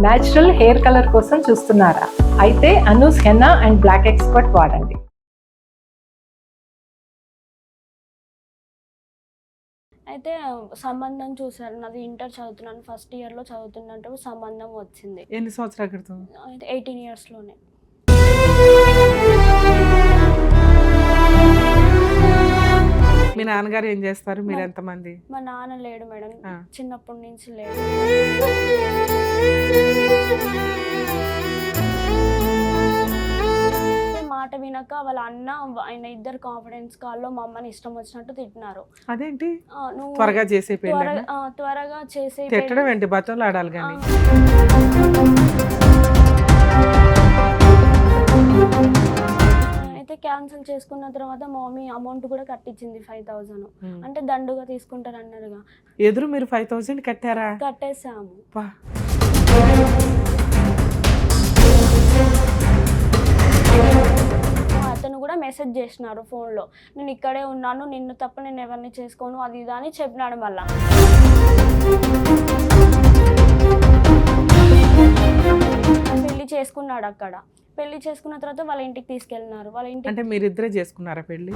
Natural hair colour కోసం చూస్తున్నారా? అయితే Anoos henna and black expert వాడండి. అయితే సంబంధం చూసారు. నాది ఇంటర్ చదువుతున్నాను, ఫస్ట్ ఇయర్లో చదువుతున్నట్టు సంబంధం వచ్చింది. ఎన్ని సంవత్సరాల క్రితం? 18 ఇయర్స్లోనే. మీ నాన్నగారు ఏం చేస్తారు? మీరు ఎంతమంది? మా నాన్న లేడు మేడం, చిన్నప్పటి నుంచి లేడు. మాట వినక వాళ్ళ అన్న ఆయన ఇద్దరు కాన్ఫిడెన్స్ కాల్లో మా అమ్మని ఇష్టం వచ్చినట్టు తిట్టినారు. అదేంటి నువ్వు త్వరగా చేసే త్వరగా చేసే తిట్టడం ఏంటి? బతులు ఆడాలి కానీ. అయితే క్యాన్సిల్ చేసుకున్న తర్వాత మా మమ్మీ అమౌంట్ కూడా కట్టించింది 5,000. అంటే దండుగా తీసుకుంటారు అన్నారుగా. ఎదురు మీరు 5,000 కట్టారా? కట్టేసాము. అతను కూడా మెసేజ్ చేసినాడు ఫోన్లో, నేను ఇక్కడే ఉన్నాను, నిన్ను తప్ప నేను ఎవరిని చేసుకోను, అది ఇది అని చెప్పినాడు. మళ్ళా పెళ్లి చేసుకున్నాడు. అక్కడ పెళ్లి చేసుకున్న తర్వాత వాళ్ళ ఇంటికి తీసుకెళ్ళినారు. వాళ్ళ ఇంటికి అంటే మీరిద్దరే చేసుకున్నారా పెళ్లి?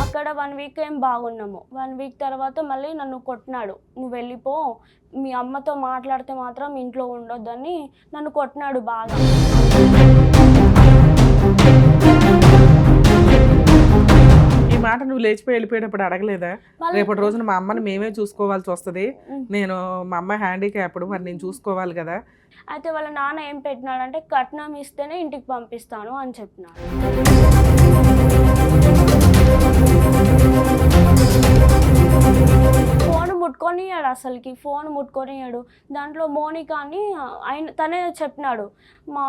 అక్కడ 1 వీక్ ఏం బాగున్నాము. 1 వీక్ తర్వాత మళ్ళీ నన్ను కొట్టినాడు. నువ్వు వెళ్ళిపో, మీ అమ్మతో మాట్లాడితే మాత్రం ఇంట్లో ఉండొద్దని నన్ను కొట్టినాడు బాగా. ఈ మాట నువ్వు లేచిపోయి వెళ్ళిపోయేటప్పుడు అడగలేదా? రేపటి రోజున మా అమ్మని మేమే చూసుకోవాల్సి వస్తుంది, నేను మా అమ్మ హ్యాండిక్యాప్డ్, మరి నేను చూసుకోవాలి కదా. అయితే వాళ్ళ నాన్న ఏం పెట్టినాడంటే కట్నం ఇస్తేనే ఇంటికి పంపిస్తాను అని చెప్పినాడు. ఫోన్ ముట్టుకొనియాడు, అసలుకి ఫోన్ ముట్టుకొనియాడు. దాంట్లో మోనికా అని తనే చెప్పినాడు, మా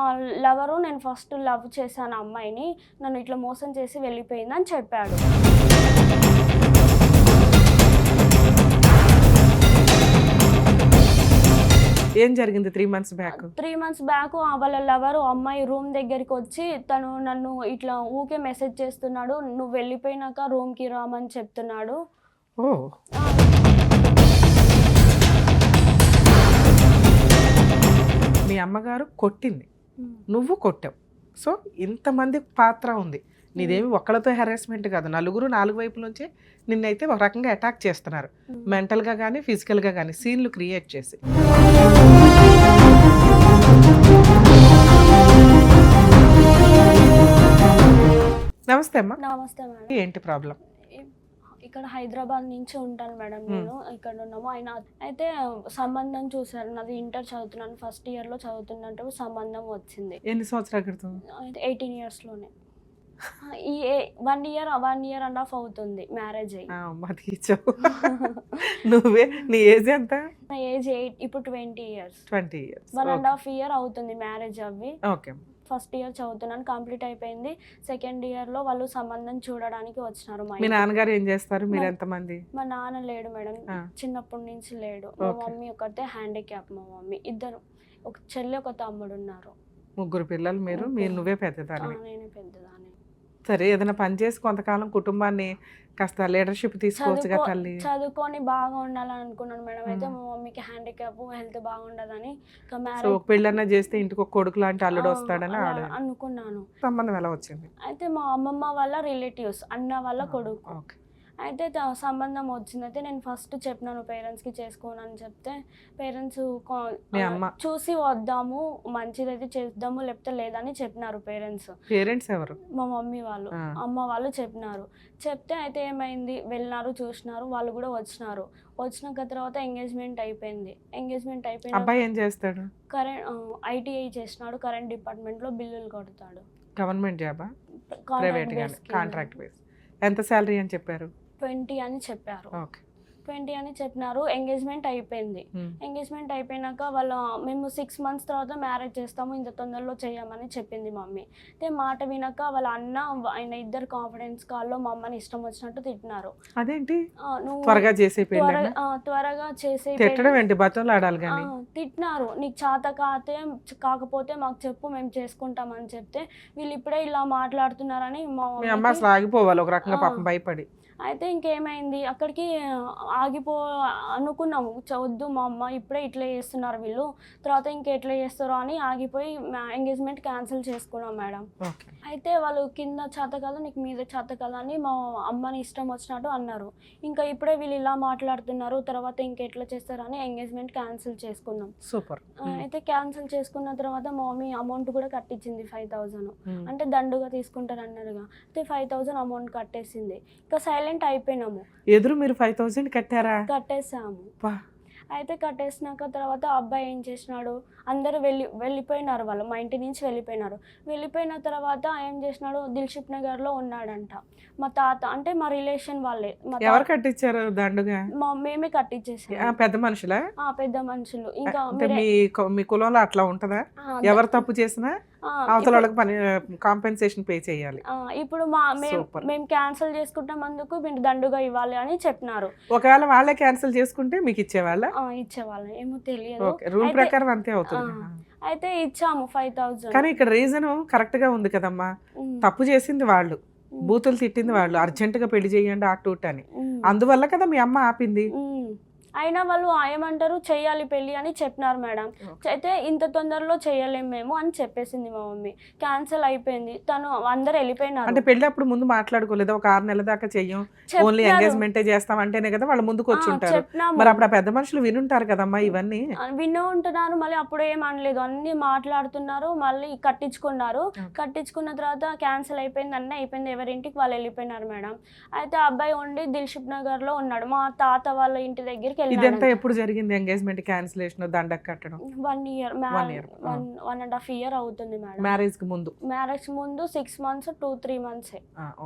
లవరు, నేను ఫస్ట్ లవ్ చేశాను అమ్మాయిని, నన్ను ఇట్లా మోసం చేసి వెళ్ళిపోయిందని చెప్పాడు. ఏం జరిగింది 3 months బ్యాక్? 3 months బ్యాక్ వాళ్ళ లవరు అమ్మాయి రూమ్ దగ్గరికి వచ్చి తను నన్ను ఇట్లా ఊకే మెసేజ్ చేస్తున్నాడు, నువ్వు వెళ్ళిపోయినాక రూమ్కి రామని చెప్తున్నాడు. మీ అమ్మగారు కొట్టింది, నువ్వు కొట్టావు. సో ఇంతమంది పాత్ర ఉంది. నీదేమి ఒక్కళ్ళతో హెరాస్మెంట్ కాదు, నలుగురు 4 వైపుల నుంచి నిన్నైతే ఒక రకంగా అటాక్ చేస్తున్నారు, మెంటల్గా కానీ ఫిజికల్గా కానీ, సీన్లు క్రియేట్ చేసి. నమస్తే అమ్మా. నమస్తే మేడం. ఏంటి ప్రాబ్లం? ఇక్కడ హైదరాబాద్ నుంచి ఉంటాను మేడం, నేను ఇక్కడ ఉన్నాము. అయితే సంబంధం చూసారు. నాది ఇంటర్ చదువుతున్నాను, ఫస్ట్ ఇయర్లో చదువుతున్నట్టు సంబంధం వచ్చింది. ఎన్ని సంవత్సరాల క్రితం? 18 ఇయర్స్లోనే. ఈ 1 year and half అవుతుంది మ్యారేజ్ అయ్యి. నువ్వే నీ ఏజ్ ఎంత? నా ఏజ్ 8, ఇప్పుడు 20 years. 20 years. 1.5 year అవుతుంది మ్యారేజ్ అవ్వి. ఓకే. ఫస్ట్ ఇయర్ చదువుతున్నాను, కంప్లీట్ అయిపోయింది. సెకండ్ ఇయర్లో వాళ్ళు సంబంధం చూడడానికి వచ్చినారు. మీ నాన్నగారు ఏం చేస్తారు? మీరు ఎంతమంది? మా నాన్న లేడు మేడం, చిన్నప్పటి నుంచి లేడు. మా మమ్మీ ఒకటే హ్యాండిక్యాప్. మా మమ్మీ ఇద్దరు, ఒక చెల్లి ఒక తమ్ముడు ఉన్నారు. 3 పిల్లలు. మీరు నువ్వే పెద్దదాన్ని? నేనే పెద్దదాన్ని. సరే, ఏదైనా పని చేసి కొంతకాలం కుటుంబాన్ని కాస్త లీడర్షిప్ తీసుకోవచ్చుగా తల్లి. చదువుకొని బాగా ఉండాలని అనుకున్నాను మేడం. అయితే మా మమ్మీకి హ్యాండిక్యాప్, హెల్త్ బాగుండదని పెళ్ళన్నా చేస్తే ఇంటికి ఒక కొడుకు లాంటి అల్లుడు వస్తాడని అనుకున్నాను. సంబంధం ఎలా వచ్చింది? అయితే మా అమ్మమ్మ వాళ్ళ రిలేటివ్స్, అన్న వాళ్ళ కొడుకు. అయితే సంబంధం వచ్చింది. అయితే నేను ఫస్ట్ చెప్పినాను పేరెంట్స్కి చేసుకోనని చెప్తే, పేరెంట్స్ చూసి వద్దాము, మంచిదైతే చేద్దాము, లేకపోతే లేదని చెప్పినారు పేరెంట్స్. పేరెంట్స్ ఎవరు? మా మమ్మీ వాళ్ళు, అమ్మ వాళ్ళు చెప్పినారు. చెప్తే అయితే ఏమైంది, వెళ్ళినారు, చూసినారు, వాళ్ళు కూడా వచ్చినారు. వచ్చినాక తర్వాత ఎంగేజ్మెంట్ అయిపోయింది. ఎంగేజ్మెంట్ అయిపోయింది. అబ్బాయి ఏం చేస్తాడు? ITI చేసినాడు, కరెంట్ డిపార్ట్మెంట్లో బిల్లులు కొడతాడు. గవర్నమెంట్ జాబా? ప్రైవేట్ గాని? Contract base. ఎంత శాలరీ అని చెప్పారు? 20 అని చెప్పారు. 20 అని చెప్పినారు. ఎంగేజ్మెంట్ అయిపోయింది. ఎంగేజ్మెంట్ అయిపోయినాక మేము 6 months తర్వాత మ్యారేజ్ చేస్తాము, ఇంత తొందరలో చేయమని చెప్పింది మమ్మీ. అయితే మాట వినక వాళ్ళ అన్న ఆయన ఇద్దరు కాన్ఫిడెన్స్ కాల్లో మా అమ్మని ఇష్టం వచ్చినట్టు తిట్టినారు. అదేంటి త్వరగా చేసే త్వరగా చేసే తిట్టడం ఏంటి? బతులు ఆడాలి కానీ. తిట్టినారు, నీకు చేత కాకపోతే మాకు చెప్పు, మేము చేసుకుంటామని చెప్తే వీళ్ళు ఇప్పుడే ఇలా మాట్లాడుతున్నారని మా అమ్మ అసలు ఆగిపోవాలి ఒక రకంగా, పాపం భయపడి. అయితే ఇంకేమైంది అక్కడికి ఆగిపో అనుకున్నాము, వద్దు మా అమ్మ ఇప్పుడే ఇట్లా చేస్తున్నారు వీళ్ళు, తర్వాత ఇంకెట్లా చేస్తారో అని ఆగిపోయి ఎంగేజ్మెంట్ క్యాన్సిల్ చేసుకున్నాం మేడం. అయితే వాళ్ళు కింద చేత కదా నీకు మీద చేత కదా అని మా అమ్మని ఇష్టం వచ్చినట్టు అన్నారు. ఇంకా ఇప్పుడే వీళ్ళు ఇలా మాట్లాడుతున్నారు, తర్వాత ఇంకెట్లా చేస్తారని ఎంగేజ్మెంట్ క్యాన్సిల్ చేసుకున్నాం. సూపర్. అయితే క్యాన్సిల్ చేసుకున్న తర్వాత మా మమ్మీ అమౌంట్ కూడా కట్టించింది 5,000, అంటే దండుగా తీసుకుంటారు అన్నారుగా. అయితే 5,000 అమౌంట్ కట్టేసింది. ఇంకా సైలెంట్ అయిపోయినాము. ఎదురు మీరు 5,000 కట్టారా? కట్టేసాము. అయితే కట్టేసినాక తర్వాత అబ్బాయి ఏం చేసినాడు, అందరూ వెళ్ళిపోయినారు, వాళ్ళు మా ఇంటి నుంచి వెళ్ళిపోయినారు. వెళ్ళిపోయిన తర్వాత ఏం చేసినాడు, దిల్షుక్ నగర్లో ఉన్నాడంట. మా తాత అంటే మా రిలేషన్ వాళ్ళే. ఎవరు కట్టించారు దండుగా? మేమే కట్టించేసాం. పెద్ద మనుషులా? పెద్ద మనుషులు. ఇంకా మీ కులంలో అట్లా ఉంటదా? ఎవరు తప్పు చేసినా అవతల వాళ్ళకి కాంపెన్సేషన్ పే చేయాలి. ఇప్పుడు మేము క్యాన్సిల్ చేసుకుంటామందుకు మీరు దండుగా ఇవ్వాలి అని చెప్పినారు. ఒకవేళ వాళ్ళే క్యాన్సిల్ చేసుకుంటే మీకు ఇచ్చేవాళ్ళ? ఇచ్చేవాళ్ళ, ఏమో తెలియదు. రూల్ ప్రకారం అంతే అవుతుంది. అయితే ఇచ్చాము 5,000. కానీ ఇక్కడ రీజన్ కరెక్ట్ గా ఉంది కదమ్మా. తప్పు చేసింది వాళ్ళు, బూతులు తిట్టింది వాళ్ళు, అర్జెంట్ గా పెళ్లి చేయండి అటు అని. అందువల్ల కదా మీ అమ్మ ఆపింది. అయినా వాళ్ళు ఏమంటారు, చెయ్యాలి పెళ్ళి అని చెప్పినారు మేడం. అయితే ఇంత తొందరలో చెయ్యలేము మేము అని చెప్పేసింది మా మమ్మీ. క్యాన్సిల్ అయిపోయింది. తను అందరు వెళ్ళిపోయినారు. అంటే పెళ్లి అప్పుడు ముందు మాట్లాడుకోలేదు, ఒక 6 నెలల దాకా చెయ్యం, ఓన్లీ ఎంగేజ్మెంటే చేస్తాం అంటేనే కదా వాళ్ళు ముందుకు వచ్చి ఉంటారు. మరి అప్పుడు ఆ పెద్ద మనుషులు వినుంటారు కదమ్మా ఇవన్నీ. వినే ఉంటున్నారు. మళ్ళీ అప్పుడు ఏం అనలేదు, అన్ని మాట్లాడుతున్నారు. మళ్ళీ కట్టించుకున్నారు. కట్టించుకున్న తర్వాత క్యాన్సిల్ అయిపోయింది, అన్నీ అయిపోయింది, ఎవరింటికి వాళ్ళు వెళ్ళిపోయినారు మేడం. అయితే అబ్బాయి ఉండి దిల్షుక్ నగర్ లో ఉన్నాడు, మా తాత వాళ్ళ ఇంటి దగ్గరికి. ఇదంతా ఎప్పుడు జరిగింది ఎంగేజ్మెంట్ క్యాన్సిలేషన్ దండకు కట్టడం? 1 year, 1.5 year అవుతుంది మేడం. మ్యారేజ్ కి ముందు? మ్యారేజ్ ముందు 6 months 2-3 months.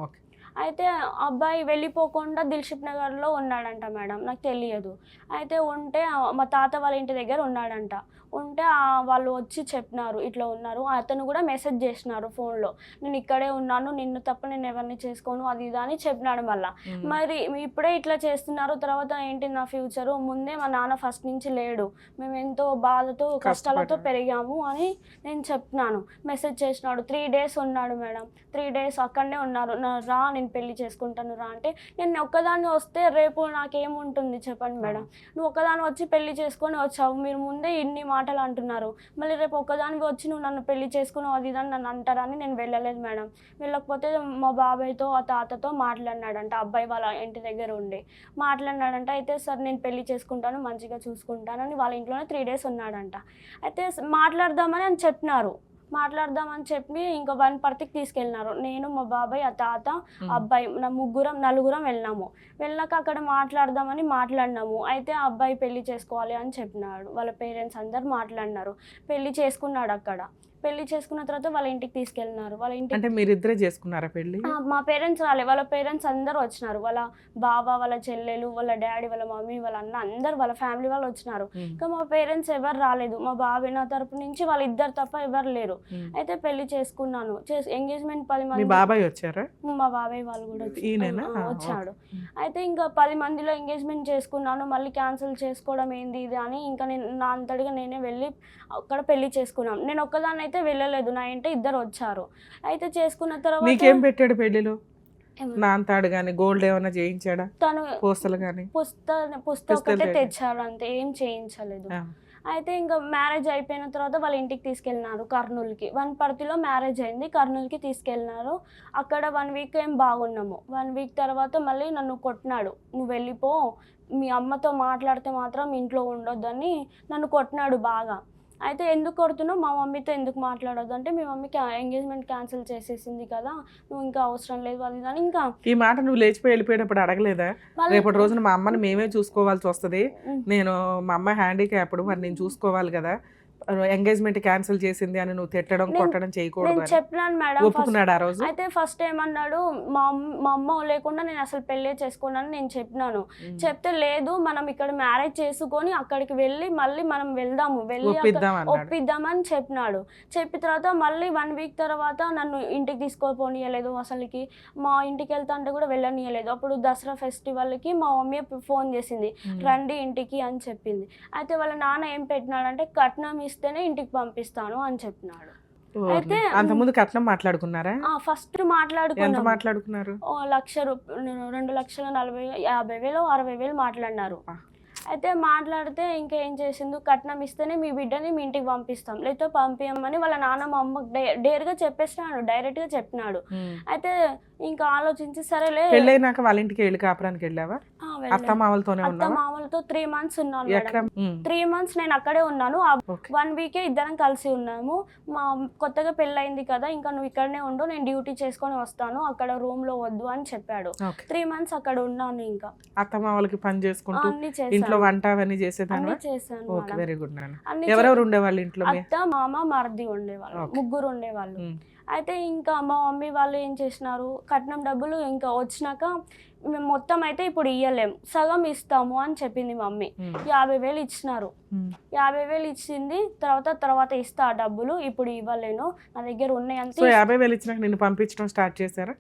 ఓకే. అయితే అబ్బాయి వెళ్ళిపోకుండా దిల్షుక్ నగర్లో ఉన్నాడంట మేడం, నాకు తెలియదు. అయితే ఉంటే మా తాత వాళ్ళ ఇంటి దగ్గర ఉన్నాడంట. ఉంటే వాళ్ళు వచ్చి చెప్పినారు ఇట్లా ఉన్నారు. అతను కూడా మెసేజ్ చేసినారు ఫోన్లో, నేను ఇక్కడే ఉన్నాను, నిన్ను తప్ప నేను ఎవరిని చేసుకోను అది ఇది అని చెప్పినాడు. మళ్ళీ మరి ఇప్పుడే ఇట్లా చేస్తున్నారు, తర్వాత ఏంటి నా ఫ్యూచరు, ముందే మా నాన్న ఫస్ట్ నుంచి లేడు, మేము ఎంతో బాధతో కష్టాలతో పెరిగాము అని నేను చెప్పినాను. మెసేజ్ చేసినాడు. 3 days ఉన్నాడు మేడం. 3 days అక్కడనే ఉన్నారు. రా నేను పెళ్లి చేసుకుంటాను రా అంటే, నేను ఒక్కదాన్ని వస్తే రేపు నాకేముంటుంది చెప్పండి మేడం. నువ్వు ఒక్కదాన్ని వచ్చి పెళ్లి చేసుకొని వచ్చావు, మీరు ముందే ఇన్ని మాటలు అంటున్నారు, మళ్ళీ రేపు ఒక్కదానికి వచ్చి నువ్వు నన్ను పెళ్లి చేసుకున్నావు అది ఇదని నన్ను అంటారని నేను వెళ్ళలేదు మేడం. వెళ్ళకపోతే మా బాబాయ్తో ఆ తాతతో మాట్లాడినాడంట, అబ్బాయి వాళ్ళ ఇంటి దగ్గర ఉండి మాట్లాడినాడంట. అయితే సార్ నేను పెళ్లి చేసుకుంటాను, మంచిగా చూసుకుంటానని వాళ్ళ ఇంట్లోనే 3 days ఉన్నాడంట. అయితే మాట్లాడదామని అని చెప్పినారు. మాట్లాడదామని చెప్పి ఇంకా 1 పర్తికి తీసుకెళ్ళినారు. నేను మా బాబాయ్ ఆ తాత అబ్బాయి నలుగురం వెళ్ళినాము. వెళ్ళాక అక్కడ మాట్లాడదామని మాట్లాడినాము. అయితే ఆ అబ్బాయి పెళ్లి చేసుకోవాలి అని చెప్పినాడు. వాళ్ళ పేరెంట్స్ అందరు మాట్లాడినారు. పెళ్లి చేసుకున్నాడు. అక్కడ పెళ్లి చేసుకున్న తర్వాత వాళ్ళ ఇంటికి తీసుకెళ్ళినారు. వాళ్ళ ఇంటికి అంటే మీరిద్దరే చేసుకున్నారా పెళ్లి? మా పేరెంట్స్ రాలే, వాళ్ళ పేరెంట్స్ అందరూ వచ్చినారు. వాళ్ళ బావ, వాళ్ళ చెల్లెలు, వాళ్ళ డాడీ, వాళ్ళ మమ్మీ, వాళ్ళ అన్న అందరు వాళ్ళ ఫ్యామిలీ వాళ్ళు వచ్చినారు. ఇంకా మా పేరెంట్స్ ఎవరు రాలేదు. మా బాబాయ్ నా తరపు నుంచి వాళ్ళ ఇద్దరు తప్ప ఎవరు లేరు. అయితే పెళ్లి చేసుకున్నాను. ఎంగేజ్మెంట్ 10 మంది. బాబాయ్ వచ్చారా? మా బాబాయ్ వాళ్ళు కూడా వచ్చాడు. అయితే ఇంకా 10 మందిలో ఎంగేజ్మెంట్ చేసుకున్నాను. మళ్ళీ క్యాన్సిల్ చేసుకోవడం ఏంది ఇది అని ఇంకా నేను నా అంతటిగా నేనే వెళ్ళి అక్కడ పెళ్లి చేసుకున్నాను. నేను ఒక్కదాన్ని అయితే వెళ్ళలేదు, నా ఇంటి ఇద్దరు వచ్చారు. అయితే చేసుకున్న తర్వాత మీకేం పెట్టాడు పెళ్లిలో? నాంతాడు గాని గోల్డ్ ఏమైనా చేయించాడా? తను పూసలు గాని పుస్తకం తెచ్చాడు, అంతే, ఏం చేయించలేదు. అయితే ఇంకా మ్యారేజ్ అయిపోయిన తర్వాత వాళ్ళ ఇంటికి తీసుకెళ్ళినారు కర్నూలుకి. 1 పర్తిలో మ్యారేజ్ అయింది, కర్నూలుకి తీసుకెళ్ళినారు. అక్కడ 1 week ఏం బాగున్నాము. 1 week తర్వాత మళ్ళీ నన్ను కొట్టినాడు, నువ్వు వెళ్ళిపో, మీ అమ్మతో మాట్లాడితే మాత్రం ఇంట్లో ఉండొద్దని నన్ను కొట్టినాడు బాగా. అయితే ఎందుకు కొడుతున్నావు, మా మమ్మీతో ఎందుకు మాట్లాడొద్దు అంటే, మీ మమ్మీకి ఎంగేజ్మెంట్ క్యాన్సిల్ చేసేసింది కదా, నువ్వు ఇంకా అవసరం లేదు అది అని. ఇంకా ఈ మాట నువ్వు లేచిపోయి వెళ్ళిపోయేటప్పుడు అడగలేదా? రేపటి రోజున మా అమ్మని మేమే చూసుకోవాల్సి వస్తుంది, నేను మా అమ్మ హ్యాండిక్యాప్డ్, మరి నేను చూసుకోవాలి కదా, ఎంగేజ్మెంట్ క్యాన్సిల్ చేసింది అని నువ్వు తిట్టడం కొట్టడం చేయకూడదు చెప్పినాను మేడం. ఒప్పుకున్నాడు ఆ రోజు. అయితే ఫస్ట్ ఏమన్నాడు, మా అమ్మ లేకుండా నేను అసలు పెళ్ళే చేసుకున్నాను నేను చెప్పినాను. చెప్తే లేదు, మనం ఇక్కడ మ్యారేజ్ చేసుకొని అక్కడికి వెళ్ళి మళ్ళీ మనం వెళ్దాము, వెళ్ళి ఒప్పిద్దామని చెప్పినాడు. చెప్పిన తర్వాత మళ్ళీ 1 week తర్వాత నన్ను ఇంటికి తీసుకోపోనీయలేదు. అసలుకి మా ఇంటికి వెళ్తా అంటే కూడా వెళ్ళనీయలేదు. అప్పుడు దసరా ఫెస్టివల్కి మా మమ్మీ ఫోన్ చేసింది, రండి ఇంటికి అని చెప్పింది. అయితే వాళ్ళ నాన్న ఏం పెట్టినాడంటే, కట్నం ఇస్తేనే ఇంటికి పంపిస్తాను అని చెప్పినాడు. అయితే అంతకుముందు కట్నం మాట్లాడుకున్నారా? ఫస్ట్ ఎంత మాట్లాడుకున్నాం. మాట్లాడుకున్నారు? 1,50,000 60,000 మాట్లాడినారు. అయితే మాట్లాడితే ఇంకా ఏం చేసిండు, కట్నం ఇస్తేనే మీ బిడ్డని మీ ఇంటికి పంపిస్తాం, లేకపోతే పంపించమని వాళ్ళ నాన్న మా అమ్మకి డైరెక్ట్గా చెప్పేసినాడు, డైరెక్ట్గా చెప్పినాడు. అయితే ఇంకా ఆలోచించి సరేలే. పెళ్ళైనాక వాళ్ళ ఇంటికి వెళ్ళి కాపురానికి వెళ్ళావా? అత్త మామలతోనే అత్త ఉన్నావా? మామలతో 3 months ఉన్నాను ఎక్కడ? మేడం. 3 months నేను అక్కడే ఉన్నాను. 1 week ఇద్దరం కలిసి ఉన్నాము. మా కొత్తగా పెళ్ళయింది కదా, ఇంకా నువ్వు ఇక్కడనే ఉండు, నేను డ్యూటీ చేసుకొని వస్తాను, అక్కడ రూమ్ లో వద్దు అని చెప్పాడు. 3 months అక్కడ ఉన్నాను. ఇంకా అత్త మామలకి పని చేసుకుంటూ అన్ని ఇంట్లో చేశాను, వంట అవన్నీ చేసేదాన్ని. అన్ని చేశాను ఓకే, మేడం. వెరీ గుడ్ నాన్న. అన్ని ఎవరెవరు ఉండేవాళ్ళు ఇంట్లో? అత్త మామ మరిది ఉండేవాళ్ళు, ముగ్గురు ఉండేవాళ్ళు. అయితే ఇంకా మా మమ్మీ వాళ్ళు ఏం చేసినారు, కట్నం డబ్బులు ఇంకా వచ్చినాక మేము మొత్తం అయితే ఇప్పుడు ఇయ్యలేము, సగం ఇస్తాము అని చెప్పింది మమ్మీ. 50,000 ఇచ్చినారు. 50,000 ఇచ్చింది. తర్వాత ఇస్తా ఆ డబ్బులు, ఇప్పుడు ఇవ్వలేను, నా దగ్గర ఉన్నాయి అంతే. 50,000 ఇచ్చినాక నిన్ను పంపించడం స్టార్ట్ చేశారా?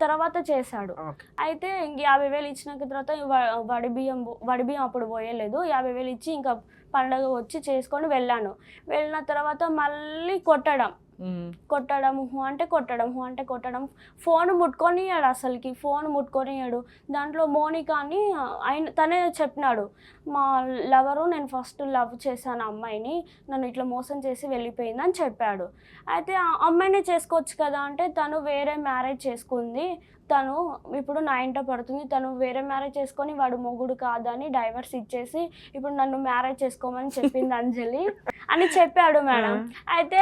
తర్వాత చేశాడు. అయితే ఇంక 50,000 ఇచ్చినాక తర్వాత వడి బియ్యం అప్పుడు పోయలేదు. 50,000 ఇచ్చి ఇంకా పండగ వచ్చి చేసుకొని వెళ్ళాను. వెళ్ళిన తర్వాత మళ్ళీ కొట్టడం, హూ అంటే కొట్టడం. ఫోన్ ముట్టుకొనియాడు, అసలుకి ఫోన్ ముట్టుకొనియాడు. దాంట్లో మోనిక అని తనే చెప్పినాడు, మా లవరు, నేను ఫస్ట్ లవ్ చేశాను అమ్మాయిని, నన్ను ఇట్లా మోసం చేసి వెళ్ళిపోయింది అని చెప్పాడు. అయితే ఆ అమ్మాయినే చేసుకోవచ్చు కదా అంటే, తను వేరే మ్యారేజ్ చేసుకుంది, తను ఇప్పుడు నా ఇంట పడుతుంది, తను వేరే మ్యారేజ్ చేసుకొని వాడు మొగుడు కాదని డైవర్స్ ఇచ్చేసి ఇప్పుడు నన్ను మ్యారేజ్ చేసుకోమని చెప్పింది అంజలి అని చెప్పాడు మేడం. అయితే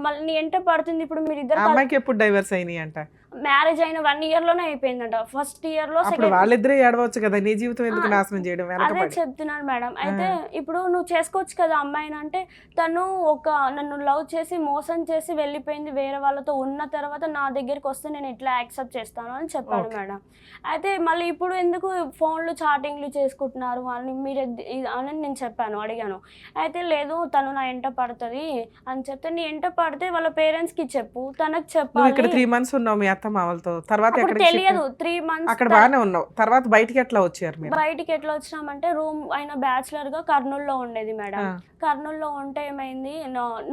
మళ్ళీ నీ ఎంట పడుతుంది, ఇప్పుడు మీరు ఇద్దరు ఎప్పుడు డైవర్స్ అయినాయి అంట? మ్యారేజ్ అయిన 1 year లోనే అయిపోయిందంట. ఫస్ట్ ఇయర్ లో వాళ్ళిద్దరే ఏడవచ్చు కదా, నీ జీవితం ఎందుకు నాశనం చేయడం? అదే చెప్తున్నాను మేడం. అయితే ఇప్పుడు నువ్వు చేసుకోవచ్చు కదా అమ్మాయిని అంటే, తను నన్ను లవ్ చేసి మోసం చేసి వెళ్ళిపోయింది వేరే వాళ్ళతో, ఉన్న తర్వాత నా దగ్గరికి వస్తే నేను ఎట్లా యాక్సెప్ట్ చేస్తాను అని చెప్పాడు మేడం. అయితే మళ్ళీ ఇప్పుడు ఎందుకు ఫోన్లు చాటింగ్లు చేసుకుంటున్నారు అని నేను చెప్పాను, అడిగాను. అయితే లేదు, తను నా ఎంట పడుతుంది అని చెప్తే, నీ ఎంట పడితే వాళ్ళ పేరెంట్స్ కి చెప్పు, తనకు చెప్పాలి. ఇక్కడ 3 months ఉన్నావు మీ అత్త మామలతో, తర్వాత తెలియదు 3 months అక్కడ బాగానే ఉన్నావు, తర్వాత బయటికి ఎట్లా వచ్చారు మీరు? బయటికి ఎట్లా వచ్చినామంటే, రూమ్ అయిన బ్యాచులర్ గా కర్నూలులో ఉండేది మేడం. కర్నూలులో ఉంటే ఏమైంది,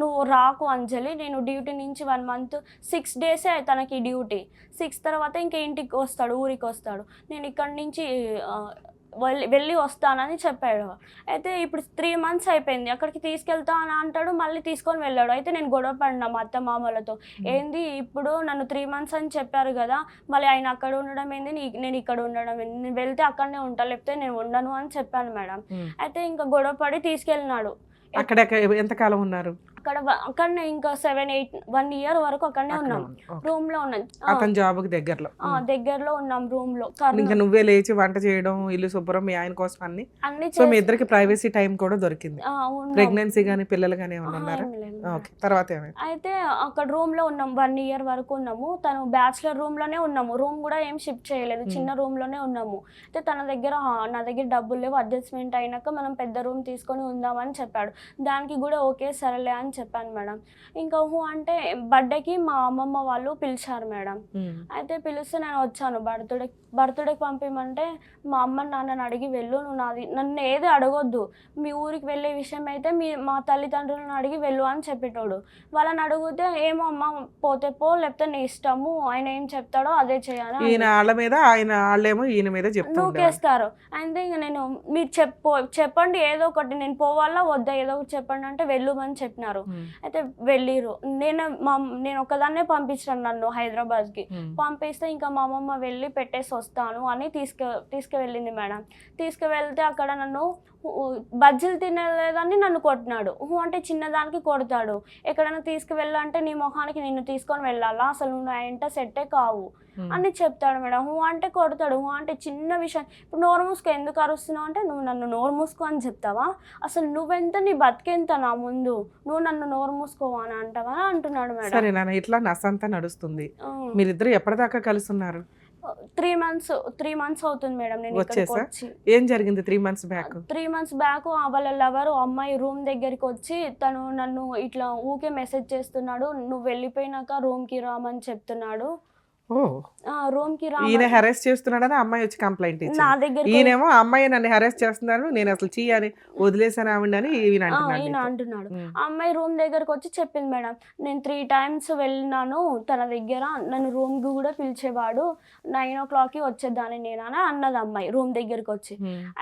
నువ్వు రాకు అంజలి, నేను డ్యూటీ నుంచి 1 month 6 days తనకి డ్యూటీ. 6 తర్వాత ఇంకా ఇంటికి వస్తాడు, ఊరికి వస్తాడు. నేను ఇక్కడ నుంచి వెళ్ళి వస్తానని చెప్పాడు. అయితే ఇప్పుడు 3 months అయిపోయింది, అక్కడికి తీసుకెళ్తా అని అంటాడు, మళ్ళీ తీసుకొని వెళ్ళాడు. అయితే నేను గొడవ పడినా మా అత్త మామలతో, ఏంది ఇప్పుడు నన్ను 3 months అని చెప్పారు కదా, మళ్ళీ ఆయన అక్కడ ఉండడం ఏంది, నేను ఇక్కడ ఉండడం ఏంది, నేను వెళ్తే అక్కడనే ఉంటా, లేకపోతే నేను ఉండను అని చెప్పాను మేడం. అయితే ఇంకా గొడవ పడి తీసుకెళ్ళినాడు. అక్కడ ఎంతకాలం ఉన్నారు? అక్కడనే ఇంకా 1 year వరకు అక్కడనే ఉన్నాం, రూమ్ లో ఉన్నాం. అతని జాబ్ కి దగ్గరలో ఉన్నాం రూమ్ లో. ఇంకా నువ్వే లేచి వంట చేయడం, ఇల్లు శుభ్రం, మీ ఆయన కోసం అన్ని. సో మీ ఇద్దరికి ప్రైవసీ టైం కూడా దొరికింది. ప్రెగ్నెన్సీ గానీ పిల్లలు గానీ ఏమన్నా ఉన్నారా? తర్వాత ఏమైంది? అయితే అక్కడ రూమ్ లో ఉన్నాం, 1 year వరకు ఉన్నాము. తను బ్యాచులర్ రూమ్ లోనే ఉన్నాము, రూమ్ కూడా ఏం షిఫ్ట్ చేయలేదు, చిన్న రూమ్ లోనే ఉన్నాము. అయితే నా దగ్గర డబ్బులు లేవు, అడ్జస్ట్మెంట్ అయినాక మనం పెద్ద రూమ్ తీసుకొని ఉందామని చెప్పాడు. దానికి కూడా ఓకే సరేలే అని చెప్పాను మేడం. ఇంకా అంటే బర్త్డేకి మా అమ్మమ్మ వాళ్ళు పిలిచారు మేడం. అయితే పిలిస్తే నేను వచ్చాను. బర్త్డేకి పంపించమంటే మా అమ్మ నాన్నని అడిగి వెళ్ళు, నువ్వు నన్ను ఏది అడగొద్దు, మీ ఊరికి వెళ్ళే విషయం అయితే మా తల్లిదండ్రులను అడిగి వెళ్ళు అని చెప్పేటోడు. వాళ్ళని అడిగితే ఏమో అమ్మ పోతే పో, లేకపోతే నీ ఇష్టము, ఆయన ఏం చెప్తాడో అదే చేయాలి, నూకేస్తారు. అయితే ఇంక నేను మీరు చెప్పండి ఏదో ఒకటి, నేను పోవాలా వద్దా, ఏదో ఒకటి చెప్పండి అంటే వెళ్ళుమని చెప్పినారు. అయితే వెళ్ళిరు. నేను ఒకదాన్నే పంపించాను నన్ను హైదరాబాద్కి. పంపిస్తే ఇంకా మా అమ్మమ్మ వెళ్ళి పెట్టేసి వస్తాను అని తీసుకువెళ్ళింది మేడం. తీసుకువెళ్తే అక్కడ నన్ను బజ్జీలు తినలేదని నన్ను కొట్టినాడు. అంటే చిన్నదానికి కొడతాడు. ఎక్కడైనా తీసుకువెళ్ళాలంటే నీ మొహానికి నిన్ను తీసుకొని వెళ్ళాలా, అసలు నువ్వు ఏంటో సెట్టే కావు అని చెప్తాడు మేడం. అంటే కొడతాడు. అంటే చిన్న విషయం, ఇప్పుడు నోరు మూసుకో, ఎందుకు అరుస్తున్నావు అంటే, నువ్వు నన్ను నోరు మూసుకో అని చెప్తావా, అసలు నువ్వెంత, నీ బతికెంత నా ముందు, నువ్వు నన్ను నోరు మూసుకోవా అని అంటావా అంటున్నాడు మేడం. సరే నాన్న, ఇట్లా నసంతా నడుస్తుంది. మీరిద్దరు ఎప్పటిదాకా కలిసి ఉన్నారు? 3 months అవుతుంది మేడం. నేను ఇక్కడికి వచ్చి. ఏం జరిగింది 3 months బ్యాక్? 3 months బ్యాక్ వాళ్ళ లవరు అమ్మాయి రూమ్ దగ్గరికి వచ్చి తను నన్ను ఇట్లా ఊకే మెసేజ్ చేస్తున్నాడు, నువ్వు వెళ్ళిపోయినాక రూమ్కి రామని చెప్తున్నాడు. ఓ రూమ్ కి రా ఈయన హెరాస్ చేస్తున్నాడని అమ్మాయి వచ్చి కంప్లైంట్ నా ఇచ్చింది. దగ్గర ఈయనేమో ఆ అమ్మాయి నన్ను హెరాస్ చేస్తున్నాను, నేను అసలు అని వదిలేసాను ఆవిడని ఈయన ఈయన అంటున్నాడు. అంటున్నాడు. ఉమ్. ఆ అమ్మాయి రూమ్ దగ్గరకు వచ్చి చెప్పింది మేడం, నేను 3 times వెళ్ళినాను తన దగ్గర, నన్ను రూమ్ కి కూడా పిలిచేవాడు, 9 o'clock వచ్చేదాన్ని నేను అని అన్నది అమ్మాయి రూమ్ దగ్గరకు వచ్చి.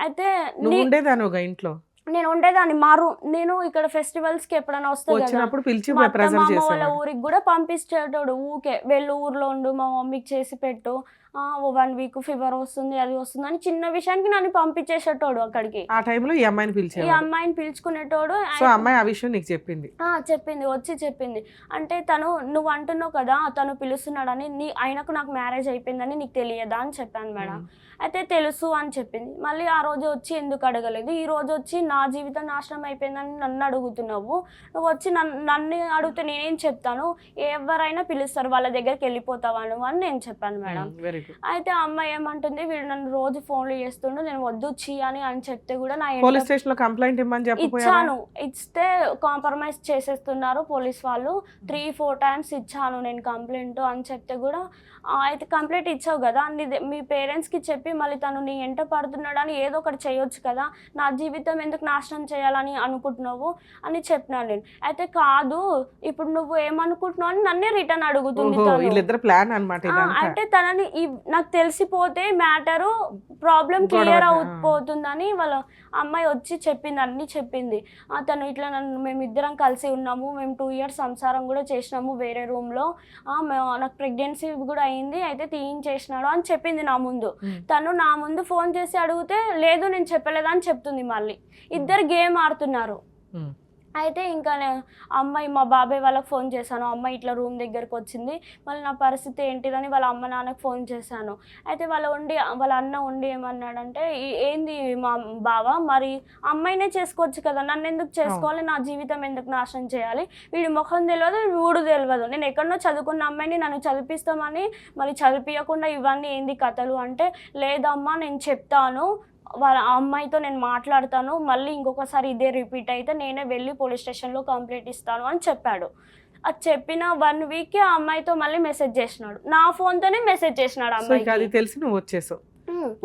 అయితే నువ్వు ఉండేదానుగా ఇంట్లో నేను ఉండేదాన్ని మా రూమ్, నేను ఇక్కడ ఫెస్టివల్స్ కి ఎప్పుడైనా వస్తే వచ్చినప్పుడు పిలిచి మా అత్త ప్రెజర్ మామ వాళ్ళ చేసేవాడు. ఊరికి కూడా పంపించేటోడు, ఊకే వెళ్ళు ఊర్లో ఉండు, మా మమ్మీకి చేసి పెట్టు, 1 week ఫీవర్ వస్తుంది అది వస్తుంది అని చిన్న విషయానికి నన్ను పంపించేసేటోడు అక్కడికి. ఆ టైంలో ఈ అమ్మాయిని ఈ పిలిచేవాడు. అమ్మాయిని పిలుచుకునేటోడు. సో అమ్మాయి ఆ విషయం నీకు చెప్పింది. చెప్పింది, వచ్చి చెప్పింది. అంటే తను నువ్వు అంటున్నావు కదా తను పిలుస్తున్నాడని, ఆయనకు నాకు మ్యారేజ్ అయిపోయిందని నీకు తెలియదా అని చెప్పాను మేడం. అయితే తెలుసు అని చెప్పింది. మళ్ళీ ఆ రోజు వచ్చి ఎందుకు అడగలేదు, ఈ రోజు వచ్చి నా జీవితం నాశనం అయిపోయిందని నన్ను అడుగుతున్నావు, నువ్వు వచ్చి నన్ను అడిగితే నేనేం చెప్తాను, ఎవరైనా పిలుస్తారు వాళ్ళ దగ్గరికి వెళ్ళిపోతావా నువ్వు అని నేను చెప్పాను మేడం. అయితే ఆ అమ్మాయి ఏమంటుంది, వీడు నన్ను రోజు ఫోన్లు చేస్తుండు, నేను వద్దు చీ అని చెప్తే కూడా నా పోలీస్ స్టేషన్ లో కంప్లైంట్ ఇమ్మని ఇచ్చాను, ఇస్తే కాంప్రమైజ్ చేసేస్తున్నారు పోలీస్ వాళ్ళు. 3-4 times ఇచ్చాను నేను కంప్లైంట్ అని చెప్తే కూడా, అయితే కంప్లైంట్ ఇచ్చావు కదా మీ పేరెంట్స్కి చెప్పి మళ్ళీ తను నీ ఎంట పడుతున్నాడని ఏదో ఒకటి చేయొచ్చు కదా, నా జీవితం ఎందుకు నాశనం చేయాలని అనుకుంటున్నావు అని చెప్పినాను నేను. అయితే కాదు ఇప్పుడు నువ్వు ఏమనుకుంటున్నావు అని నన్నే రిటర్న్ అడుగుతుంది. అంటే తనని నాకు తెలిసిపోతే మ్యాటరు ప్రాబ్లం క్లియర్ అయిపోతుందని వాళ్ళ అమ్మాయి వచ్చి చెప్పింది, అన్నీ చెప్పింది. తను ఇట్లా మేమిద్దరం కలిసి ఉన్నాము, మేము 2 years సంసారం కూడా చేసినాము వేరే రూమ్లో, నాకు ప్రెగ్నెన్సీ కూడా అయింది, అయితే తీయించేసినాడు అని చెప్పింది నా ముందు. తను నా ముందు ఫోన్ చేసి అడిగితే లేదు నేను చెప్పలేదని చెప్తుంది. మళ్ళీ ఇద్దరు గేమ్ ఆడుతున్నారు. అయితే ఇంకా అమ్మాయి మా బాబాయ్ వాళ్ళకి ఫోన్ చేశాను, అమ్మాయి ఇట్లా రూమ్ దగ్గరకు వచ్చింది, మళ్ళీ నా పరిస్థితి ఏంటిదని వాళ్ళ అమ్మ నాన్నకి ఫోన్ చేశాను. అయితే వాళ్ళ అన్న ఉండి ఏమన్నాడంటే, ఏంది మా బావ మరి అమ్మాయినే చేసుకోవచ్చు కదా, నన్ను ఎందుకు చేసుకోవాలి, నా జీవితం ఎందుకు నాశనం చేయాలి, వీడి ముఖం తెలియదు వీడు తెలియదు, నేను ఎక్కడనో చదువుకున్న అమ్మాయిని నన్ను చదివిస్తామని మళ్ళీ చదివించకుండా ఇవన్నీ ఏంది కథలు అంటే, లేదమ్మా నేను చెప్తాను, వాళ్ళ అమ్మాయితో నేను మాట్లాడతాను, మళ్ళీ ఇంకొకసారి ఇదే రిపీట్ అయితే నేనే వెళ్ళి పోలీస్ స్టేషన్లో కంప్లైంట్ ఇస్తాను అని చెప్పాడు. అది చెప్పిన 1 week ఆ అమ్మాయితో మళ్ళీ మెసేజ్ చేసినాడు, నా ఫోన్తోనే మెసేజ్ చేసినాడు అమ్మాయికి. అది తెలిసి నువ్వు వచ్చేసావు.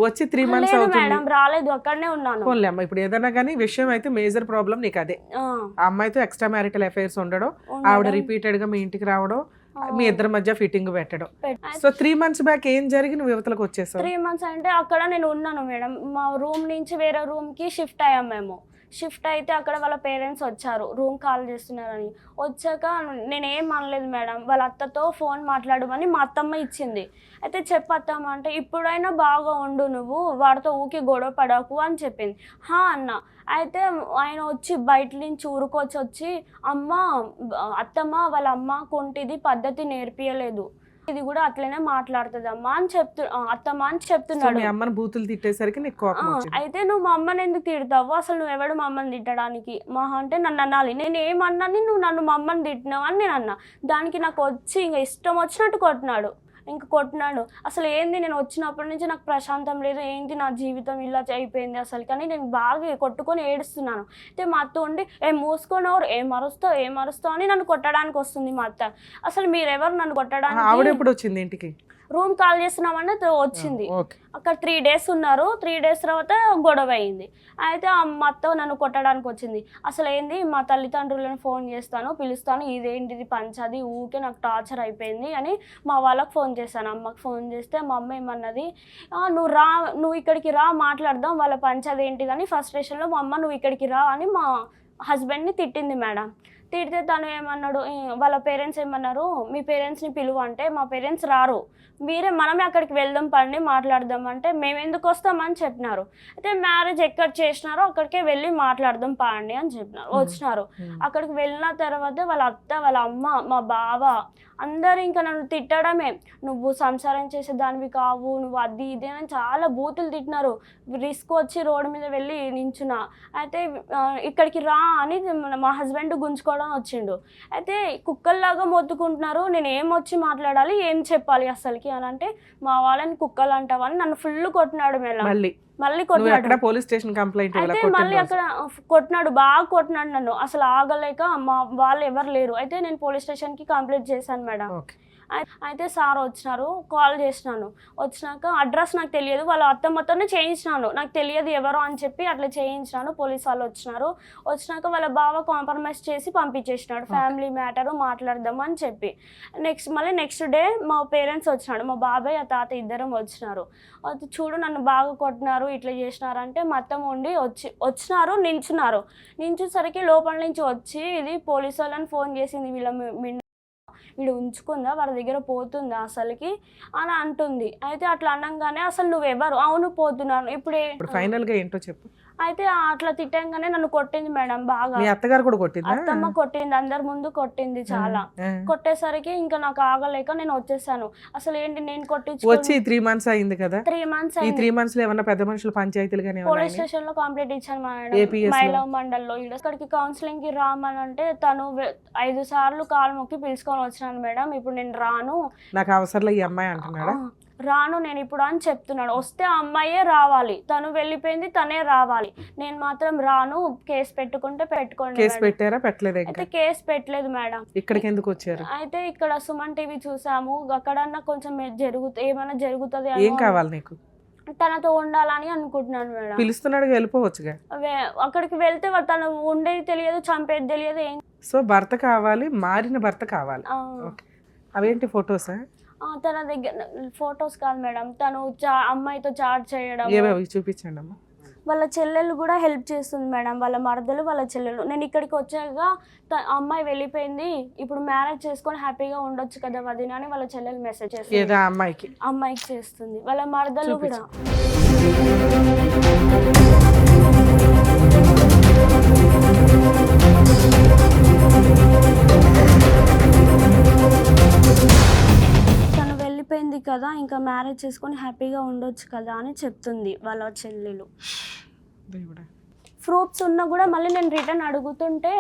వచ్చి 3 months అవుతుంది మేడం, రాలేదు, అక్కడనే ఉన్నాను. అమ్మ ఇప్పుడు ఏదైనా కానీ విషయం అయితే మేజర్ ప్రాబ్లం నీకు అదే, ఆ అమ్మాయితో ఎక్స్ట్రా మ్యారిటల్ అఫైర్స్ ఉండడం, ఆవిడ రిపీటెడ్ గా మీ ఇంటికి రావడం, మీ ఇద్దరి మధ్య ఫిట్టింగ్ పెట్టడం. సో 3 months బ్యాక్ ఏం జరిగి నువ్వు యువతలకు వచ్చేసావు? 3 months అంటే అక్కడ నేను ఉన్నాను మేడం, మా రూమ్ నుంచి వేరే రూమ్ కి షిఫ్ట్ అయ్యాం మేము. షిఫ్ట్ అయితే అక్కడ వాళ్ళ పేరెంట్స్ వచ్చారు, రూమ్ కాల్ చేస్తున్నారని. వచ్చాక నేనేం అనలేదు మేడం, వాళ్ళ అత్తతో ఫోన్ మాట్లాడమని మా అత్తమ్మ ఇచ్చింది. అయితే చెప్పత్తమ్మ అంటే, ఇప్పుడైనా బాగా ఉండు నువ్వు, వాడితో ఊకి గొడవ పడకు అని చెప్పింది. అన్న అయితే ఆయన వచ్చి బయట నుంచి ఊరుకొచ్చి అమ్మ అత్తమ్మ వాళ్ళ అమ్మ కొంటిది పద్ధతి నేర్పియలేదు, ఇది కూడా అట్లనే మాట్లాడుతుంది అమ్మా అని అత్తమ్మ అని చెప్తున్నాడు. బూతులు తిట్టేసరికి నీకు కోపం వచ్చింది. అయితే నువ్వు మా అమ్మని ఎందుకు తిడతావు, అసలు నువ్వు ఎవడు మా అమ్మని తిట్టడానికి, మహా అంటే నన్ను అనాలి, నేను ఏమన్నాని నువ్వు నన్ను మా అమ్మని తిట్టినావు అని నేను అన్నా. దానికి నాకు వచ్చి ఇంకా ఇష్టం వచ్చినట్టు కొట్టినాడు. అసలు ఏంది, నేను వచ్చినప్పటి నుంచి నాకు ప్రశాంతం లేదు, ఏంటి నా జీవితం ఇలా అయిపోయింది అసలు, కానీ నేను బాగా కొట్టుకొని ఏడుస్తున్నాను. అయితే మా అత్త ఉండి మూసుకొనవరు, ఏం అరుస్తావు అని నన్ను కొట్టడానికి వస్తుంది మా అత్త. అసలు మీరెవరు నన్ను కొట్టడానికి? రూమ్ కాల్ చేస్తున్నామని వచ్చింది. అక్కడ 3 days ఉన్నారు, 3 days తర్వాత గొడవ అయింది. అయితే మా అత్త నన్ను కొట్టడానికి వచ్చింది. అసలు ఏంది, మా తల్లిదండ్రులను ఫోన్ చేస్తాను, పిలుస్తాను, ఇదేంటిది పంచాది, ఊకే నాకు టార్చర్ అయిపోయింది అని మా వాళ్ళకి ఫోన్ చేశాను. అమ్మకి ఫోన్ చేస్తే మా అమ్మ ఏమన్నది, నువ్వు ఇక్కడికి రా మాట్లాడదాం, వాళ్ళ పంచాది ఏంటిదని ఫ్రస్ట్రేషన్లో మా అమ్మ నువ్వు ఇక్కడికి రా అని మా హస్బెండ్ని తిట్టింది మేడం. తిడితే తను ఏమన్నాడు, వాళ్ళ పేరెంట్స్ ఏమన్నారు, మీ పేరెంట్స్ని పిలువు అంటే, మా పేరెంట్స్ రారు, మనమే అక్కడికి వెళ్దాం పండి మాట్లాడదాం అంటే, మేము ఎందుకు వస్తామని చెప్పినారు. అయితే మ్యారేజ్ ఎక్కడ చేసినారో అక్కడికే వెళ్ళి మాట్లాడదాం పాండి అని చెప్పినారు. వచ్చినారు, అక్కడికి వెళ్ళిన తర్వాత వాళ్ళ అత్త వాళ్ళ అమ్మ మా బావ అందరు ఇంకా నన్ను తిట్టడమే, నువ్వు సంసారం చేసే దానివి కావు, నువ్వు అది ఇది అని చాలా బూతులు తిట్టినారు. రిస్క్ వచ్చి రోడ్డు మీద వెళ్ళి నించున్నా. అయితే ఇక్కడికి రా అని మా హస్బెండ్ గుంజుకోవడం వచ్చిండు. అయితే కుక్కల్లాగా మొత్తుకుంటున్నారు, నేను ఏం వచ్చి మాట్లాడాలి, ఏం చెప్పాలి అసలుకి అని అంటే, మా వాళ్ళని కుక్కలు అంటావని నన్ను ఫుల్ కొట్టినాడు. మళ్ళీ కొట్టినాడు, పోలీస్ స్టేషన్ కంప్లైంట్ అయితే మళ్ళీ అక్కడ కొట్టినాడు, బాగా కొట్టినాడు నన్ను, అసలు ఆగలేక మా వాళ్ళు ఎవరు లేరు. అయితే నేను పోలీస్ స్టేషన్కి కంప్లైంట్ చేశాను మేడం. అయితే సార్ వచ్చినారు, కాల్ చేసినాను. వచ్చినాక అడ్రస్ నాకు తెలియదు, వాళ్ళ అత్తమ్మతోనే చేయించినాను, నాకు తెలియదు ఎవరో అని చెప్పి అట్లా చేయించినాను. పోలీస్ వాళ్ళు వచ్చినాక వాళ్ళ బావ కాంప్రమైజ్ చేసి పంపించేసినాడు, ఫ్యామిలీ మ్యాటరు మాట్లాడదాం అని చెప్పి. మళ్ళీ నెక్స్ట్ డే మా పేరెంట్స్ వచ్చినాడు, మా బాబాయ్ ఆ తాత ఇద్దరం వచ్చినారు. చూడు నన్ను బాగా కొట్టినారు, ఇట్లా చేసినారు అంటే మా అత్తమ్మ ఉండి వచ్చినారు, నించుసరికి లోపల నుంచి వచ్చి ఇది పోలీసు వాళ్ళని ఫోన్ చేసింది, వీడు ఉంచుకుందా, వాళ్ళ దగ్గర పోతుందా అసలుకి అని అంటుంది. అయితే అట్లా అనగానే అసలు నువ్వెవరు, అవును పోతున్నాను ఇప్పుడు ఫైనల్ గా ఏంటో చెప్పు. అయితే అట్లా తిట్టంగానే నన్ను కొట్టింది మేడం బాగా. మీ అత్తగారు కూడా కొట్టిందా? అత్తమ్మ కొట్టింది, అందరి ముందు కొట్టింది చాలా. కొట్టేసరికి ఇంకా నాకు ఆగలేక నేను వచ్చేసాను. అసలు ఏంటి నేను వచ్చి 3 months అయింది కదా. 3 months ఈ 3 months లో ఏమన్నా పెద్ద మనుషులు పంచాయతీలు గానీ పోలీస్ స్టేషన్ లో కంప్లైంట్ ఇచ్చాను మేడం, మహిళా మండల్లో. ఇక్కడికి కౌన్సిలింగ్ కి రామని అంటే తను 5 సార్లు కాలు మొక్కి పిలుచుకొని వచ్చినాను మేడం, ఇప్పుడు నేను రాను, నాకు అవసరం ఈ అమ్మాయి అంటున్నాడా? రాను నేను ఇప్పుడు అని చెప్తున్నాడు. వస్తే ఆ అమ్మాయే రావాలి, తను వెళ్ళిపోయింది, తనే రావాలి, నేను మాత్రం రాను. కేసు పెట్టుకుంటే పెట్టుకోండి. కేసు పెట్టారా? పెట్టలేదు. అయితే కేసు పెట్టలేదు మేడం. ఇక్కడికి ఎందుకు వచ్చారు? అయితే ఇక్కడ సుమన్ టీవీ చూసాము, అక్కడన్నా కొంచెం ఏమైనా జరుగుతుంది. ఏం కావాలి నీకు? తనతో ఉండాలని అనుకుంటున్నాను మేడం. పిలుస్తున్నాడు, వెళ్ళిపోవచ్చుగా. అక్కడికి వెళ్తే తను ఉండేది తెలియదు, చంపేది తెలియదు. ఏం సో భర్త కావాలి, మారిన భర్త కావాలి. అవేంటి ఫోటోసా? తన దగ్గర ఫొటోస్ కాదు మేడం, తను అమ్మాయితో చాట్ చేయడం. చూపించండి అమ్మా. వాళ్ళ చెల్లెలు కూడా హెల్ప్ చేస్తుంది మేడం, వాళ్ళ మరదలు వాళ్ళ చెల్లెలు. నేను ఇక్కడికి వచ్చాక అమ్మాయి వెళ్ళిపోయింది, ఇప్పుడు మ్యారేజ్ చేసుకొని హ్యాపీగా ఉండొచ్చు కదా వదిన అని వాళ్ళ చెల్లెలు మెసేజ్ చేస్తుంది. అమ్మాయికి చేస్తుంది, వాళ్ళ మరదలు కూడా. వెళ్ళిపోయింది కదా, ఇంకా మ్యారేజ్ చేసుకొని హ్యాపీగా ఉండొచ్చు కదా అని చెప్తుంది వాళ్ళ చెల్లెలు. ప్రూఫ్స్ ఉన్నా కూడా మళ్ళీ నేను రిటర్న్ అడుగుతుంటే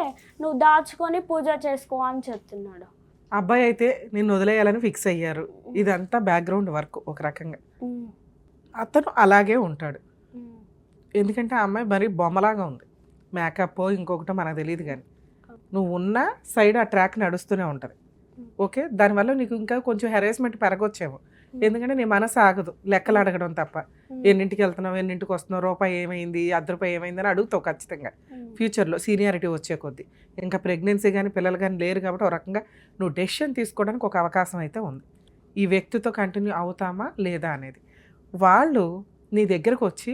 నువ్వు దాచుకొని పూజ చేసుకో అని చెప్తున్నాడు. అబ్బాయి అయితే నిన్ను వదిలేయాలని ఫిక్స్ అయ్యారు. ఇదంతా బ్యాక్గ్రౌండ్ వర్క్ ఒక రకంగా. అతను అలాగే ఉంటాడు, ఎందుకంటే ఆ అమ్మాయి మరీ బొమ్మలాగా ఉంది. మేకప్ ఇంకొకటో మనకు తెలియదు, కానీ నువ్వు ఉన్న సైడ్ ఆ ట్రాక్ నడుస్తూనే ఉంటుంది. ఓకే, దానివల్ల నీకు ఇంకా కొంచెం హెరాస్మెంట్ పెరగొచ్చేమో, ఎందుకంటే నీ మనసు ఆగదు లెక్కలు అడగడం తప్ప. ఎన్నింటికి వెళ్తున్నావు, ఎన్నింటికి వస్తున్నావు, రూపాయి ఏమైంది, ₹1 ఏమైంది అని అడుగుతావు ఖచ్చితంగా ఫ్యూచర్లో సీనియారిటీ వచ్చే కొద్దీ. ఇంకా ప్రెగ్నెన్సీ కానీ పిల్లలు కానీ లేరు కాబట్టి ఒక రకంగా నువ్వు డెసిషన్ తీసుకోవడానికి ఒక అవకాశం అయితే ఉంది, ఈ వ్యక్తితో కంటిన్యూ అవుతామా లేదా అనేది. వాళ్ళు నీ దగ్గరకు వచ్చి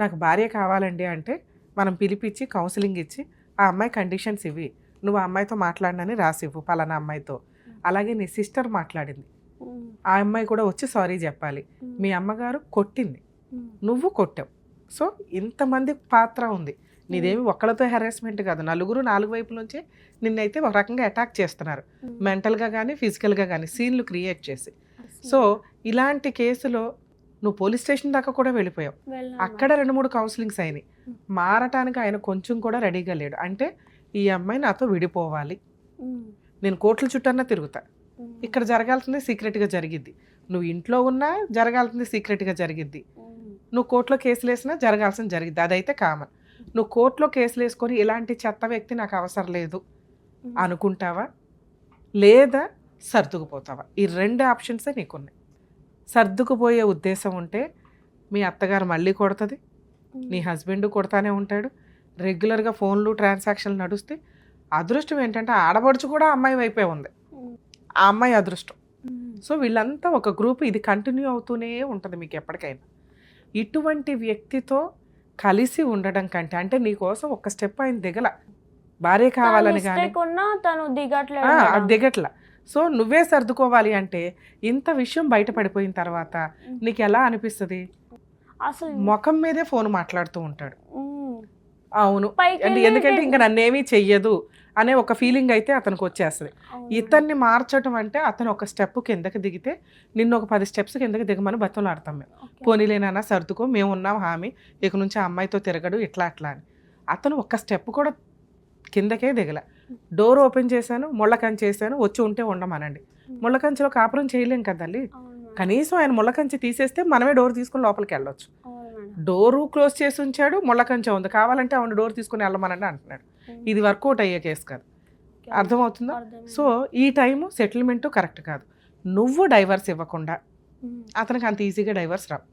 నాకు భార్య కావాలండి అంటే మనం పిలిపించి కౌన్సిలింగ్ ఇచ్చి ఆ అమ్మాయి కండిషన్స్ ఇవి, నువ్వు ఆ అమ్మాయితో మాట్లాడినని రాసివ్వు పలానా అమ్మాయితో. అలాగే నీ సిస్టర్ మాట్లాడింది, ఆ అమ్మాయి కూడా వచ్చి సారీ చెప్పాలి. మీ అమ్మగారు కొట్టింది, నువ్వు కొట్టావు. సో ఇంతమంది పాత్ర ఉంది, నీదేమి ఒక్కళ్ళతో హెరాస్మెంట్ కాదు, నలుగురు 4 వైపుల నుంచి నిన్నైతే ఒక రకంగా అటాక్ చేస్తున్నారు, మెంటల్గా కానీ ఫిజికల్గా కానీ సీన్లు క్రియేట్ చేసి. సో ఇలాంటి కేసులో నువ్వు పోలీస్ స్టేషన్ దాకా కూడా వెళ్ళిపోయావు, అక్కడ 2-3 కౌన్సిలింగ్స్ అయినాయి. మారటానికి ఆయన కొంచెం కూడా రెడీగా లేడు. అంటే ఈ అమ్మాయి నాతో విడిపోవాలి, నేను కోర్టుల చుట్టన్నా తిరుగుతా, ఇక్కడ జరగాల్సింది సీక్రెట్గా జరిగిద్ది, నువ్వు ఇంట్లో ఉన్నా జరగాల్సింది సీక్రెట్గా జరిగిద్ది, నువ్వు కోర్టులో కేసులు వేసినా జరగాల్సింది జరిగిద్ది, అదైతే కామన్. నువ్వు కోర్టులో కేసులు వేసుకొని ఇలాంటి చెత్త వ్యక్తి నాకు అవసరం లేదు అనుకుంటావా, లేదా సర్దుకుపోతావా? ఈ 2 ఆప్షన్సే నీకున్నాయి. సర్దుకుపోయే ఉద్దేశం ఉంటే మీ అత్తగారు మళ్ళీ కొడుతుంది, నీ హస్బెండ్ కొడతానే ఉంటాడు, రెగ్యులర్గా ఫోన్లు ట్రాన్సాక్షన్లు నడుస్తే. అదృష్టం ఏంటంటే ఆడపడుచు కూడా అమ్మాయి వైపే ఉంది, ఆ అమ్మాయి అదృష్టం. సో వీళ్ళంతా ఒక గ్రూప్, ఇది కంటిన్యూ అవుతూనే ఉంటుంది మీకు ఎప్పటికైనా. ఇటువంటి వ్యక్తితో కలిసి ఉండడం కంటే, అంటే నీకోసం ఒక స్టెప్ ఆయన దిగల, భార్య కావాలని కానీ దిగట్ల. సో నువ్వే సర్దుకోవాలి అంటే ఇంత విషయం బయటపడిపోయిన తర్వాత నీకు ఎలా అనిపిస్తుంది? అసలు ముఖం మీదే ఫోన్ మాట్లాడుతూ ఉంటాడు. అవును, ఎందుకంటే ఇంకా నన్నేమీ చెయ్యదు అనే ఒక ఫీలింగ్ అయితే అతనికి వచ్చేస్తుంది. ఇతన్ని మార్చడం అంటే అతను ఒక స్టెప్ కిందకి దిగితే నిన్ను ఒక 10 steps కిందకి దిగమని బతులు ఆడతాం మేము. పోనీలేనా సర్దుకో, మేము ఉన్నాం హామీ, ఇక నుంచి ఆ అమ్మాయితో తిరగడు ఇట్లా అట్లా అని. అతను ఒక్క స్టెప్ కూడా కిందకే దిగల. డోర్ ఓపెన్ చేశాను, ముళ్ళకంచి చేశాను, వచ్చి ఉంటే ఉండమనండి. ముళ్ళకంచిలో కాపురం చేయలేం కదండి, కనీసం ఆయన ముళ్ళకంచి తీసేస్తే మనమే డోర్ తీసుకుని లోపలికి వెళ్ళొచ్చు. డోరు క్లోజ్ చేసి ఉంచాడు, ముళ్ళకంచె ఉంది, కావాలంటే ఆవిడ డోర్ తీసుకుని వెళ్ళమనండి అంటున్నాడు. ఇది వర్కౌట్ అయ్యే కేసు కాదు, అర్థమవుతుందా? సో ఈ టైము సెటిల్మెంటు కరెక్ట్ కాదు. నువ్వు డైవర్స్ ఇవ్వకుండా అతనికి అంత ఈజీగా డైవర్స్ రావు.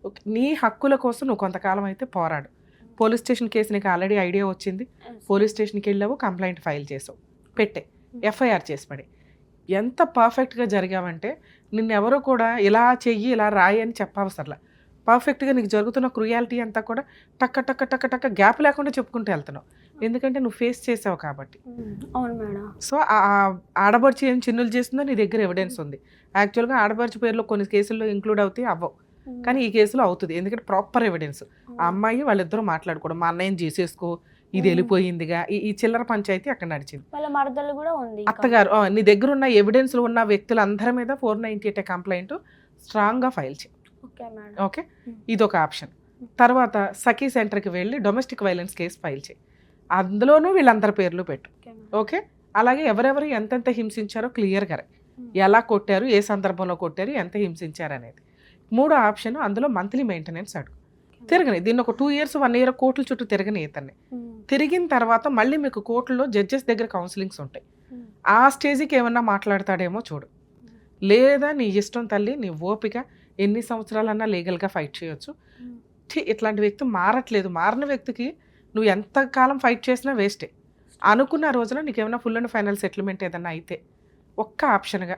ఓకే, నీ హక్కుల కోసం నువ్వు కొంతకాలం అయితే పోరాడు. పోలీస్ స్టేషన్ కేసు నీకు ఆల్రెడీ ఐడియా వచ్చింది, పోలీస్ స్టేషన్కి వెళ్ళావు, కంప్లైంట్ ఫైల్ చేసావు, పెట్టే ఎఫ్ఐఆర్ చేసి పడి. ఎంత పర్ఫెక్ట్గా జరిగావంటే నిన్నెవరూ కూడా ఇలా చెయ్యి ఇలా రాయి అని చెప్పవసరలా. పర్ఫెక్ట్గా నీకు జరుగుతున్న క్రూయాలిటీ అంతా కూడా టక్క టక్క టక్క టక్క గ్యాప్ లేకుండా చెప్పుకుంటూ వెళ్తున్నావు, ఎందుకంటే నువ్వు ఫేస్ చేసావు కాబట్టి. అవును మేడం. సో ఆ ఆడబడుచు ఏం చిన్నులు చేస్తుందో నీ దగ్గర ఎవిడెన్స్ ఉంది. యాక్చువల్గా ఆడబడుచు పేర్లో కొన్ని కేసుల్లో ఇంక్లూడ్ అవుతాయి, అవ్వవు, కానీ ఈ కేసులో అవుతుంది, ఎందుకంటే ప్రాపర్ ఎవిడెన్స్. ఆ అమ్మాయి వాళ్ళిద్దరూ మాట్లాడుకోవడం, మా అన్నయ్యని చేసేసుకో, ఇది వెళ్ళిపోయిందిగా, ఈ చిల్లర పంచాయతీ అక్కడ నడిచింది. వాళ్ళ మరదలు కూడా ఉంది. అత్తగారు నీ దగ్గర ఉన్న ఎవిడెన్స్లు ఉన్న వ్యక్తులందరి మీద 498 కంప్లైంట్ స్ట్రాంగ్గా ఫైల్ చేయి. ఓకే, ఇదొక ఆప్షన్. తర్వాత సఖీ సెంటర్కి వెళ్ళి డొమెస్టిక్ వైలెన్స్ కేసు ఫైల్ చేయి, అందులోనూ వీళ్ళందరి పేర్లు పెట్టు. ఓకే, అలాగే ఎవరెవరు ఎంతెంత హింసించారో క్లియర్గా రాయి, ఎలా కొట్టారు, ఏ సందర్భంలో కొట్టారు, ఎంత హింసించారు అనేది. మూడో ఆప్షన్, అందులో మంత్లీ మెయింటెనెన్స్ అడుగు. తిరగని దీన్ని ఒక 2 years 1 year కోర్టుల చుట్టూ తిరగని ఇతన్ని. తిరిగిన తర్వాత మళ్ళీ మీకు కోర్టులో జడ్జెస్ దగ్గర కౌన్సిలింగ్స్ ఉంటాయి, ఆ స్టేజ్కి ఏమన్నా మాట్లాడతాడేమో చూడు. లేదా నీ ఇష్టం తల్లి, నీ ఓపిక, ఎన్ని సంవత్సరాలన్నా లీగల్గా ఫైట్ చేయొచ్చు. ఇట్లాంటి వ్యక్తి మారట్లేదు, మారిన వ్యక్తికి నువ్వు ఎంతకాలం ఫైట్ చేసినా వేస్టే. అనుకున్న రోజున నీకు ఏమైనా ఫుల్ అండ్ ఫైనల్ సెటిల్మెంట్ ఏదన్నా అయితే ఒక్క ఆప్షన్గా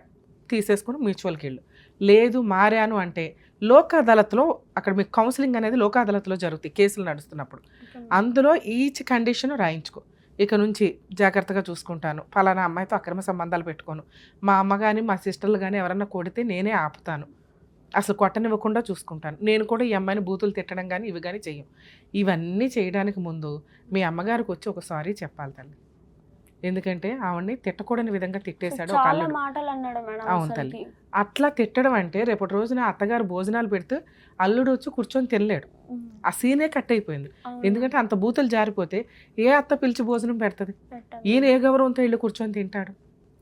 తీసేసుకుని మ్యూచువల్కి వెళ్ళు. లేదు మారాను అంటే లోక్ అదాలత్లో, అక్కడ మీకు కౌన్సిలింగ్ అనేది లోక్ అదాలత్లో జరుగుతాయి కేసులు నడుస్తున్నప్పుడు, అందులో ఈచ్ కండిషన్ రాయించుకో. ఇక నుంచి జాగ్రత్తగా చూసుకుంటాను, ఫలానా అమ్మాయితో అక్రమ సంబంధాలు పెట్టుకోను, మా అమ్మ కానీ మా సిస్టర్లు కానీ ఎవరన్నా కొడితే నేనే ఆపుతాను, అసలు కొట్టనివ్వకుండా చూసుకుంటాను, నేను కూడా ఈ అమ్మాయిని బూతులు తిట్టడం కానీ ఇవి కానీ చెయ్యం. ఇవన్నీ చేయడానికి ముందు మీ అమ్మగారికి వచ్చి ఒక సారీ చెప్పాలి తల్లి, ఎందుకంటే ఆవిడ్ని తిట్టకూడని విధంగా తిట్టేశాడు ఒక అల్లుడు. అవును తల్లి, అట్లా తిట్టడం అంటే రేపటి రోజున అత్తగారు భోజనాలు పెడితే అల్లుడు వచ్చి కూర్చొని తినలేడు, ఆ సీనే కట్ అయిపోయింది. ఎందుకంటే అంత బూతులు జారిపోతే ఏ అత్త పిలిచి భోజనం పెడుతుంది, ఈయన ఏ గౌరవంతో ఇల్లు కూర్చొని తింటాడు,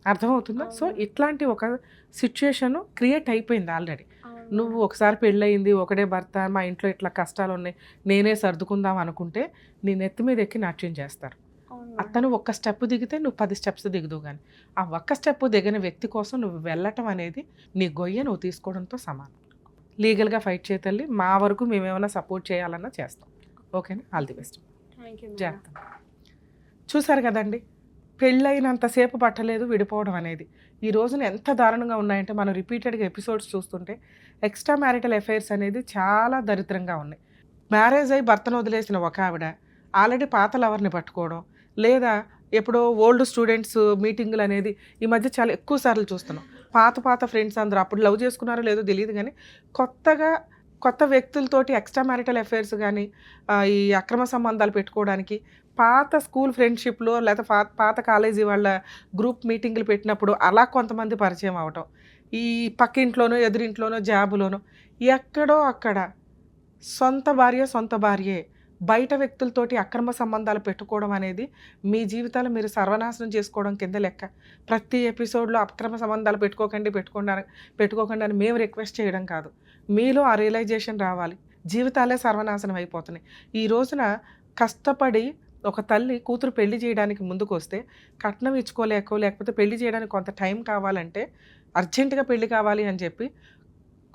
అర్థమవుతుందా? సో ఇట్లాంటి ఒక సిచ్యుయేషన్ క్రియేట్ అయిపోయింది ఆల్రెడీ. నువ్వు ఒకసారి పెళ్ళయింది, ఒకడే భర్త, మా ఇంట్లో ఇట్లా కష్టాలు ఉన్నాయి, నేనే సర్దుకుందాం అనుకుంటే నీ నెత్తి మీద ఎక్కి నాట్యం చేస్తారు. అతను ఒక్క స్టెప్ దిగితే నువ్వు 10 steps దిగుదు, కానీ ఆ ఒక్క స్టెప్ దిగిన వ్యక్తి కోసం నువ్వు వెళ్ళటం అనేది నీ గొయ్య నువ్వు తీసుకోవడంతో సమానం. లీగల్గా ఫైట్ చేయతల్లి, మా వరకు మేమేమైనా సపోర్ట్ చేయాలన్నా చేస్తాం. ఓకేనా? All the best. జాగ్రత్త. చూసారు కదండి, పెళ్ళైనంతసేపు పట్టలేదు విడిపోవడం అనేది. ఈ రోజున ఎంత దారుణంగా ఉన్నాయంటే మనం రిపీటెడ్గా ఎపిసోడ్స్ చూస్తుంటే ఎక్స్ట్రా మ్యారిటల్ అఫైర్స్ అనేది చాలా దరిద్రంగా ఉన్నాయి. మ్యారేజ్ అయ్యి భర్తను వదిలేసిన ఒక ఆవిడ ఆల్రెడీ పాత లవర్ని పట్టుకోవడం, లేదా ఎప్పుడో ఓల్డ్ స్టూడెంట్స్ మీటింగులు అనేది ఈ మధ్య చాలా ఎక్కువ సార్లు చూస్తున్నాం. పాత ఫ్రెండ్స్ అందరూ అప్పుడు లవ్ చేసుకున్నారో లేదో తెలియదు, కానీ కొత్త వ్యక్తులతోటి ఎక్స్ట్రా మ్యారిటల్ అఫైర్స్ కానీ ఈ అక్రమ సంబంధాలు పెట్టుకోవడానికి పాత స్కూల్ ఫ్రెండ్షిప్లో లేదా పాత కాలేజీ వాళ్ళ గ్రూప్ మీటింగులు పెట్టినప్పుడు అలా కొంతమంది పరిచయం అవటం, ఈ పక్కింట్లోనో ఎదురింట్లోనో జాబులోనో ఎక్కడో అక్కడ సొంత భార్యే బయట వ్యక్తులతోటి అక్రమ సంబంధాలు పెట్టుకోవడం అనేది మీ జీవితాలు మీరు సర్వనాశనం చేసుకోవడం కింద లెక్క. ప్రతి ఎపిసోడ్లో అక్రమ సంబంధాలు పెట్టుకోకండి అని మేము రిక్వెస్ట్ చేయడం కాదు, మీలో ఆ రియలైజేషన్ రావాలి. జీవితాలే సర్వనాశనం అయిపోతున్నాయి. ఈ రోజున కష్టపడి ఒక తల్లి కూతురు పెళ్లి చేయడానికి ముందుకు వస్తే కట్నం లేకపోతే పెళ్లి చేయడానికి కొంత టైం కావాలంటే అర్జెంటుగా పెళ్లి కావాలి అని చెప్పి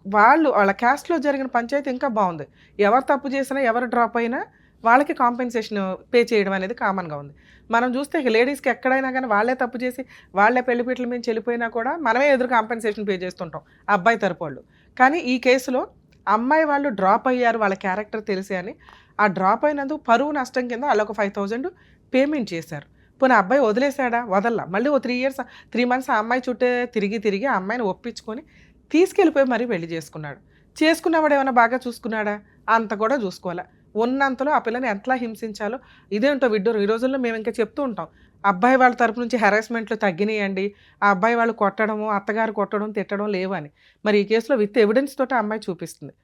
వాళ్ళ క్యాస్ట్లో జరిగిన పంచాయతీ ఇంకా బాగుంది. ఎవరు తప్పు చేసినా ఎవరు డ్రాప్ అయినా వాళ్ళకి కాంపెన్సేషన్ పే చేయడం అనేది కామన్గా ఉంది. మనం చూస్తే లేడీస్కి ఎక్కడైనా కానీ వాళ్ళే తప్పు చేసి వాళ్ళే పెళ్లిపీటల మీద వెళ్ళిపోయినా కూడా మనమే ఎదురు కాంపెన్సేషన్ పే చేస్తుంటాం అబ్బాయి తరపు వాళ్ళు. కానీ ఈ కేసులో అమ్మాయి వాళ్ళు డ్రాప్ అయ్యారు, వాళ్ళ క్యారెక్టర్ తెలిసి అని ఆ డ్రాప్ అయినందుకు పరువు నష్టం కింద వాళ్ళొక 5,000 పేమెంట్ చేశారు. పోనీ అబ్బాయి వదిలేశాడా? వదల్లా. మళ్ళీ ఓ 3 months ఆ అమ్మాయి చుట్టే తిరిగి ఆ అమ్మాయిని ఒప్పించుకొని తీసుకెళ్ళిపోయి మరీ పెళ్లి చేసుకున్నాడు. చేసుకున్నవాడు ఏమైనా బాగా చూసుకున్నాడా? అంత కూడా చూసుకోవాలా. ఉన్నంతలో ఆ పిల్లని ఎట్లా హింసించాలో ఇదేంటో విడ్డూరం. ఈ రోజుల్లో మేము ఇంకా చెప్తూ ఉంటాం, అబ్బాయి వాళ్ళ తరపు నుంచి హెరాస్మెంట్లు తగ్గినాయండి, ఆ అబ్బాయి వాళ్ళు కొట్టడము, అత్తగారు కొట్టడం తిట్టడం లేవని. మరి ఈ కేసులో విత్ ఎవిడెన్స్ తోటి ఆ అమ్మాయి చూపిస్తుంది.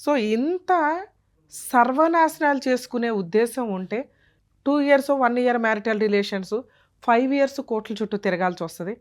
సో ఇంత సర్వనాశనాలు చేసుకునే ఉద్దేశం ఉంటే 2 years 1 year marital relations 5 years కోర్టుల చుట్టూ తిరగాల్సి వస్తుంది.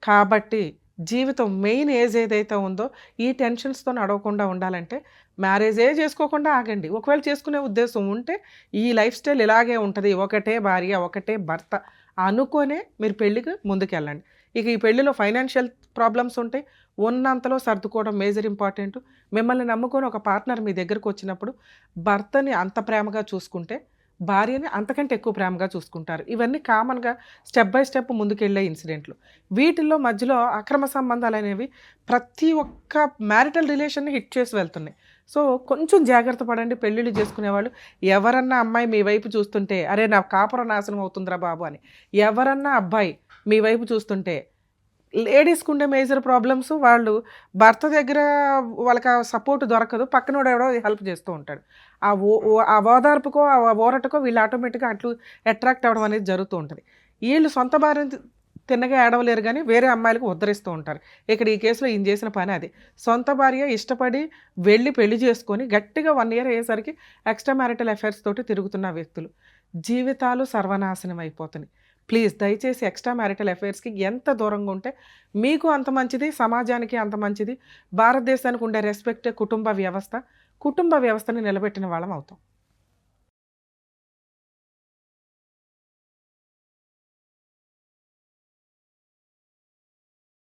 కాబట్టి జీవితం మెయిన్ ఏజ్ ఏదైతే ఉందో ఈ టెన్షన్స్తో నడవకుండా ఉండాలంటే మ్యారేజే చేసుకోకుండా ఆగండి. ఒకవేళ చేసుకునే ఉద్దేశం ఉంటే ఈ లైఫ్ స్టైల్ ఇలాగే ఉంటుంది, ఒకటే భార్య ఒకటే భర్త అనుకోనే మీరు పెళ్ళికి ముందుకెళ్ళండి. ఇక ఈ పెళ్లిలో ఫైనాన్షియల్ ప్రాబ్లమ్స్ ఉంటాయి, ఉన్నంతలో సర్దుకోవడం మేజర్ ఇంపార్టెంట్. మిమ్మల్ని నమ్ముకొని ఒక పార్ట్నర్ మీ దగ్గరకు వచ్చినప్పుడు భర్తని అంత ప్రేమగా చూసుకుంటే భార్యని అంతకంటే ఎక్కువ ప్రేమగా చూసుకుంటారు. ఇవన్నీ కామన్గా స్టెప్ బై స్టెప్ ముందుకెళ్ళే ఇన్సిడెంట్లు. వీటిల్లో మధ్యలో అక్రమ సంబంధాలు అనేవి ప్రతి ఒక్క మ్యారిటల్ రిలేషన్ని హిట్ చేసి వెళ్తున్నాయి. సో కొంచెం జాగ్రత్త పడండి పెళ్ళిళ్ళు చేసుకునేవాళ్ళు. ఎవరన్నా అమ్మాయి మీ వైపు చూస్తుంటే అరే నా కాపురం నాశనం అవుతుందిరా బాబు అని, ఎవరన్నా అబ్బాయి మీ వైపు చూస్తుంటే లేడీస్కి ఉండే మేజర్ ప్రాబ్లమ్స్ వాళ్ళు భర్త దగ్గర వాళ్ళకి ఆ సపోర్ట్ దొరకదు, పక్కనోడు ఎవడో హెల్ప్ చేస్తూ ఉంటాడు. ఆ ఓదార్పుకో ఆ ఓరటకో వీళ్ళు ఆటోమేటిక్గా అట్లు అట్రాక్ట్ అవ్వడం అనేది జరుగుతూ ఉంటుంది. వీళ్ళు సొంత భార్యని తిన్నగా ఏడవలేరు కానీ వేరే అమ్మాయిలకు ఉద్ధరిస్తూ ఉంటారు. ఇక్కడ ఈ కేసులో ఈయన చేసిన పని అది. సొంత భార్య ఇష్టపడి వెళ్ళి పెళ్లి చేసుకొని గట్టిగా 1 year అయ్యేసరికి ఎక్స్ట్రా మ్యారిటల్ అఫైర్స్ తోటి తిరుగుతున్న వ్యక్తులు జీవితాలు సర్వనాశనం అయిపోతున్నాయి. ప్లీజ్ దయచేసి ఎక్స్ట్రా మ్యారిటల్ అఫైర్స్కి ఎంత దూరంగా ఉంటే మీకు అంత మంచిది, సమాజానికి అంత మంచిది. భారతదేశానికి ఉండే రెస్పెక్ట్ కుటుంబ వ్యవస్థ, కుటుంబ వ్యవస్థని నిలబెట్టిన వాళ్ళం అవుతాం.